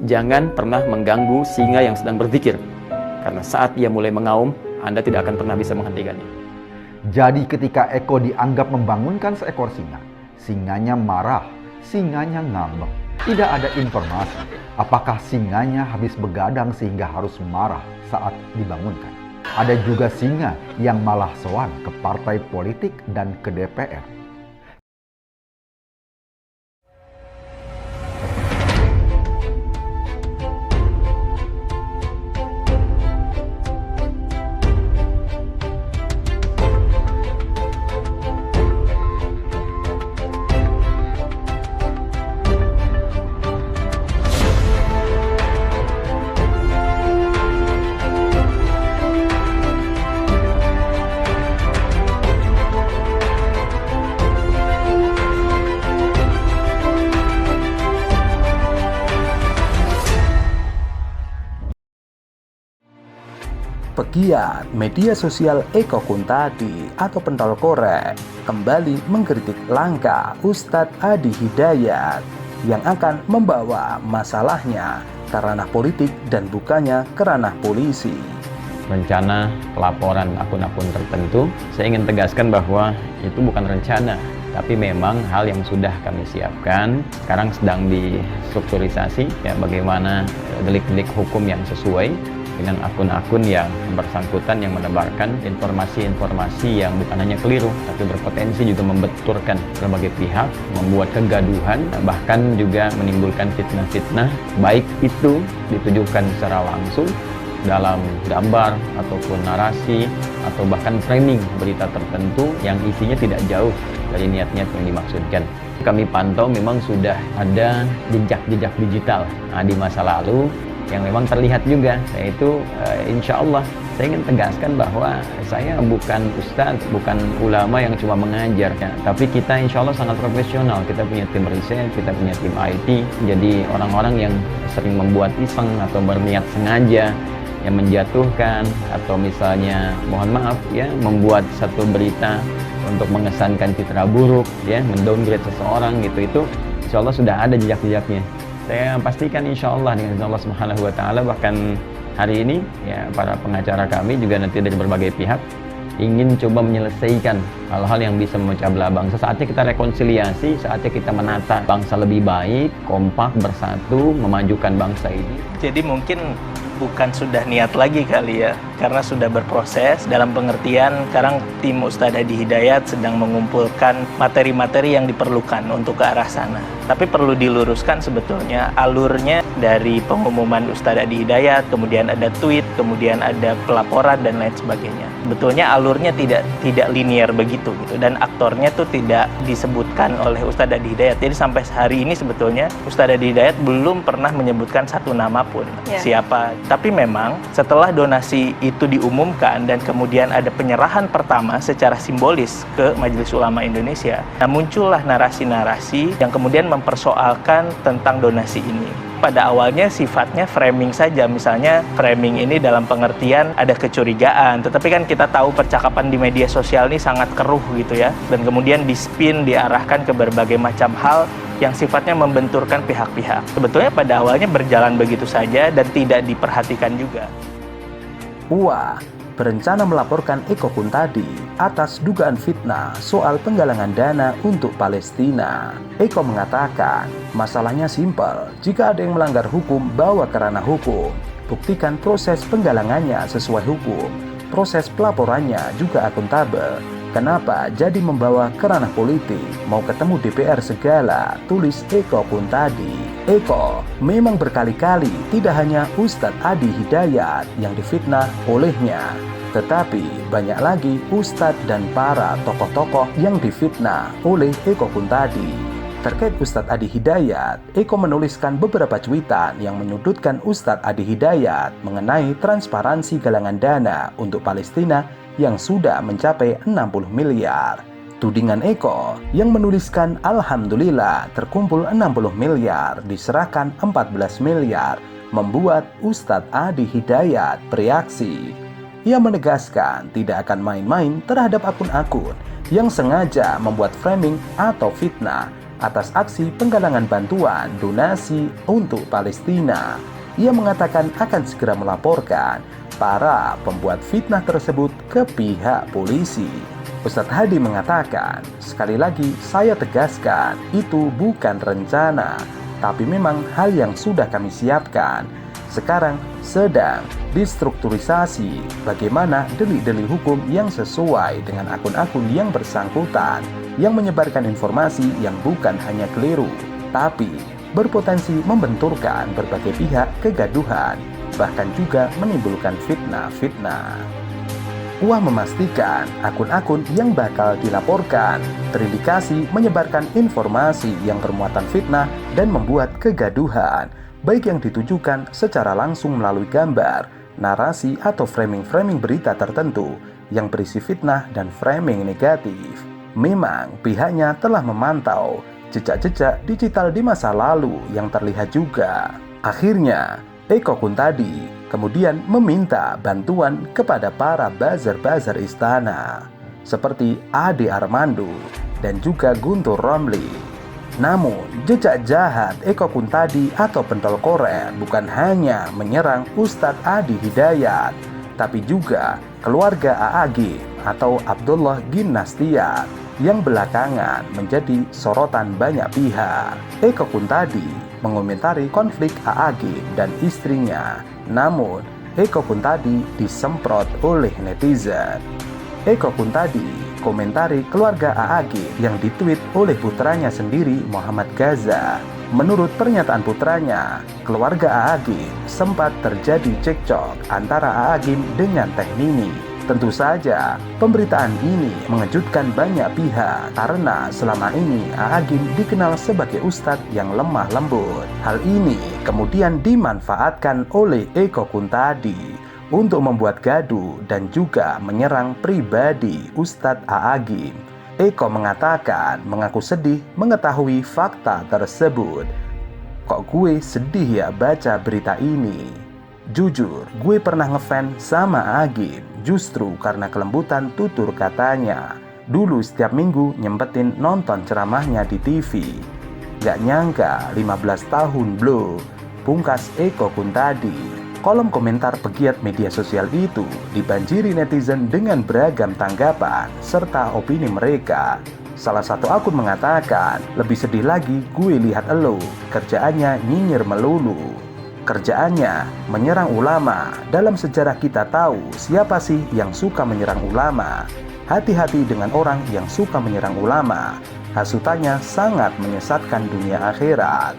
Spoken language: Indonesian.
Jangan pernah mengganggu singa yang sedang berzikir, karena saat ia mulai mengaum, Anda tidak akan pernah bisa menghentikannya. Jadi ketika Eko dianggap membangunkan seekor singa, singanya marah, singanya ngambek. Tidak ada informasi apakah singanya habis begadang sehingga harus marah saat dibangunkan. Ada juga singa yang malah sowan ke partai politik dan ke DPR. Pegiat media sosial Eko Kuntadi atau Pentol Korek kembali mengkritik langkah Ustadz Adi Hidayat yang akan membawa masalahnya ke ranah politik dan bukannya ke ranah polisi. Rencana pelaporan akun-akun tertentu, saya ingin tegaskan bahwa itu bukan rencana, tapi memang hal yang sudah kami siapkan. Sekarang sedang distrukturisasi ya, bagaimana delik-delik hukum yang sesuai dengan akun-akun yang bersangkutan yang menebarkan informasi-informasi yang bukan hanya keliru, tapi berpotensi juga membenturkan berbagai pihak, membuat kegaduhan, bahkan juga menimbulkan fitnah-fitnah, baik itu ditujukan secara langsung dalam gambar ataupun narasi atau bahkan framing berita tertentu yang isinya tidak jauh dari niat-niat yang dimaksudkan. Kami pantau memang sudah ada jejak-jejak digital di masa lalu yang memang terlihat juga, yaitu insya Allah saya ingin tegaskan bahwa saya bukan ustadz, bukan ulama yang cuma mengajar ya, tapi kita insya Allah sangat profesional. Kita punya tim riset, kita punya tim IT, jadi orang-orang yang sering membuat iseng atau berniat sengaja yang menjatuhkan atau misalnya mohon maaf ya membuat satu berita untuk mengesankan citra buruk ya, mendowngrade seseorang gitu, itu insya Allah sudah ada jejak-jejaknya. Saya pastikan insya Allah dengan izin Allah Subhanahu wa Ta'ala, bahkan hari ini ya para pengacara kami juga nanti dari berbagai pihak ingin coba menyelesaikan hal-hal yang bisa memecah belah bangsa. Saatnya kita rekonsiliasi, saatnya kita menata bangsa lebih baik, kompak, bersatu, memajukan bangsa ini. Jadi mungkin bukan sudah niat lagi kali ya, karena sudah berproses dalam pengertian sekarang tim Ustadz Adi Hidayat sedang mengumpulkan materi-materi yang diperlukan untuk ke arah sana. Tapi perlu diluruskan sebetulnya alurnya dari pengumuman Ustadz Adi Hidayat, kemudian ada tweet, kemudian ada pelaporan dan lain sebagainya. Sebetulnya alurnya tidak linear begitu gitu, dan aktornya tuh tidak disebutkan oleh Ustadz Adi Hidayat. Jadi sampai hari ini sebetulnya Ustadz Adi Hidayat belum pernah menyebutkan satu nama pun siapa. Tapi memang setelah donasi itu diumumkan dan kemudian ada penyerahan pertama secara simbolis ke Majelis Ulama Indonesia, nah muncullah narasi-narasi yang kemudian mempersoalkan tentang donasi ini. Pada awalnya sifatnya framing saja, misalnya framing ini dalam pengertian ada kecurigaan, tetapi kan kita tahu percakapan di media sosial ini sangat keruh gitu ya, dan kemudian dispin, diarahkan ke berbagai macam hal yang sifatnya membenturkan pihak-pihak. Sebetulnya pada awalnya berjalan begitu saja dan tidak diperhatikan juga. Wah, berencana melaporkan Eko Kuntadi atas dugaan fitnah soal penggalangan dana untuk Palestina. Eko mengatakan, masalahnya simpel, jika ada yang melanggar hukum, bawa ke ranah hukum. Buktikan proses penggalangannya sesuai hukum. Proses pelaporannya juga akuntabel. Kenapa jadi membawa ke ranah politik? Mau ketemu DPR segala, tulis Eko Kuntadi. Eko memang berkali-kali tidak hanya Ustadz Adi Hidayat yang difitnah olehnya, tetapi banyak lagi Ustadz dan para tokoh-tokoh yang difitnah oleh Eko Kuntadi. Terkait Ustadz Adi Hidayat, Eko menuliskan beberapa cuitan yang menyudutkan Ustadz Adi Hidayat mengenai transparansi galangan dana untuk Palestina yang sudah mencapai 60 miliar. Tudingan Eko yang menuliskan Alhamdulillah terkumpul 60 miliar, diserahkan 14 miliar, membuat Ustadz Adi Hidayat bereaksi. Ia menegaskan tidak akan main-main terhadap akun-akun yang sengaja membuat framing atau fitnah atas aksi penggalangan bantuan donasi untuk Palestina. Ia mengatakan akan segera melaporkan para pembuat fitnah tersebut ke pihak polisi. Ustadz Hadi mengatakan, sekali lagi saya tegaskan, itu bukan rencana, tapi memang hal yang sudah kami siapkan. Sekarang sedang distrukturisasi bagaimana delik-delik hukum yang sesuai dengan akun-akun yang bersangkutan yang menyebarkan informasi yang bukan hanya keliru, tapi berpotensi membenturkan berbagai pihak kegaduhan, bahkan juga menimbulkan fitnah-fitnah. UA memastikan akun-akun yang bakal dilaporkan terindikasi menyebarkan informasi yang bermuatan fitnah dan membuat kegaduhan, baik yang ditujukan secara langsung melalui gambar, narasi atau framing-framing berita tertentu yang berisi fitnah dan framing negatif. Memang pihaknya telah memantau jejak-jejak digital di masa lalu yang terlihat juga. Akhirnya, Eko Kuntadi kemudian meminta bantuan kepada para buzzer-buzzer istana seperti Ade Armando dan juga Guntur Romli. Namun, jejak jahat Eko Kuntadi atau pentol korek bukan hanya menyerang Ustadz Adi Hidayat, tapi juga keluarga AAG atau Abdullah Gimnastiar yang belakangan menjadi sorotan banyak pihak. Eko Kuntadi mengomentari konflik AAG dan istrinya, namun Eko Kuntadi disemprot oleh netizen. Eko Kuntadi komentari keluarga AAG yang ditweet oleh putranya sendiri, Muhammad Gaza. Menurut pernyataan putranya, keluarga AAG sempat terjadi cekcok antara AAG dengan Teh Nini. Tentu saja, pemberitaan ini mengejutkan banyak pihak karena selama ini A'agim dikenal sebagai ustadz yang lemah lembut. Hal ini kemudian dimanfaatkan oleh Eko Kuntadi untuk membuat gaduh dan juga menyerang pribadi Ustadz A'agim. Eko mengatakan mengaku sedih mengetahui fakta tersebut. Kok gue sedih ya baca berita ini? Jujur, gue pernah ngefans sama Agim justru karena kelembutan tutur katanya. Dulu setiap minggu nyempetin nonton ceramahnya di TV. Gak nyangka 15 tahun bro, pungkas Eko Kuntadi. Kolom komentar pegiat media sosial itu dibanjiri netizen dengan beragam tanggapan serta opini mereka. Salah satu akun mengatakan, lebih sedih lagi gue lihat elo, kerjaannya nyinyir melulu. Kerjaannya menyerang ulama. Dalam sejarah kita tahu siapa sih yang suka menyerang ulama. Hati-hati dengan orang yang suka menyerang ulama. Hasutannya sangat menyesatkan dunia akhirat.